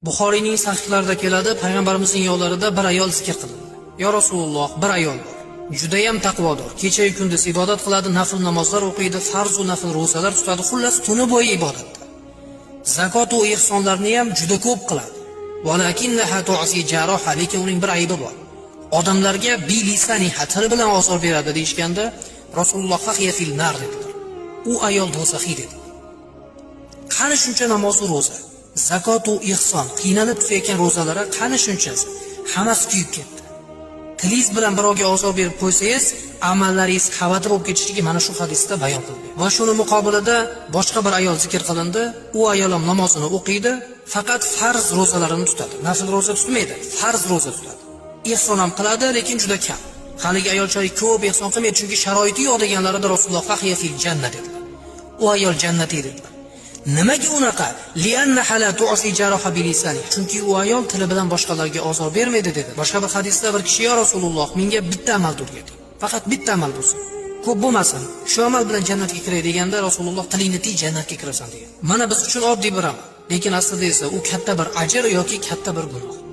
Buxoriyning sahihlarida keladi, payg'ambarimizning yollarida bir ayol zikr qilindi. Ya Rasululloh, bir ayol bor. Juda ham taqvodor. Kecha-yu kunduz ibodat qiladi, nafl namozlar o'qiydi, farz va nafl ro'zalar tutadi, xullas tuni bo'yi ibodatda. Zakot va ihsonlarni ham juda ko'p qiladi. Walakinnaha tu'si jaroha, lekin uning bir aybi bor. Odamlarga bilisani tili bilan ozor beradi deyishganda, Rasululloh fahiya fil nar dedilar. U ayol do'zaxiy dedi. Qani shuncha namoz va ro'za, zakot va ihson, qiynalib tutayotgan ro'zalari qani shunchasi? Hammasi kuyib ketdi. Tilingiz bilan birovga ozor berib qo'ysangiz, amallaringiz xavati bo'lib ketishligi mana shu hadisda bayon qilingan. Va shuni muqobilida boshqa bir ayol zikr qilindi. U ayol ham namozini o'qiydi, faqat farz ro'zalarini tutadi. Nafl ro'za tutmaydi, farz ro'za tutadi. Ihson ham qiladi, lekin juda kam. Haligi ayolchalik ko'p ihson qilmaydi, chunki sharoiti yo'q deganlarida Rasululloh fahiya fil jannat dedilar. U ayol jannatiy dedilar. Nimaga unaqa? Li'annaha la tu'si jaroha bilisani. Chunki u ayol tili bilan boshqalarga ozor bermaydi dedi. Boshqa bir hadisda bir kishi: "Ya Rasululloh, menga bitta amal o'rgating. Faqat bitta amal bo'lsin. Ko'p bo'lmasin. Shu amal bilan jannatga kiray" deganda Rasululloh tilingni tiy, jannatga kirasan degan. Mana biz uchun oddiy bir amal, lekin aslida esa u katta bir ajr yoki katta bir gunoh.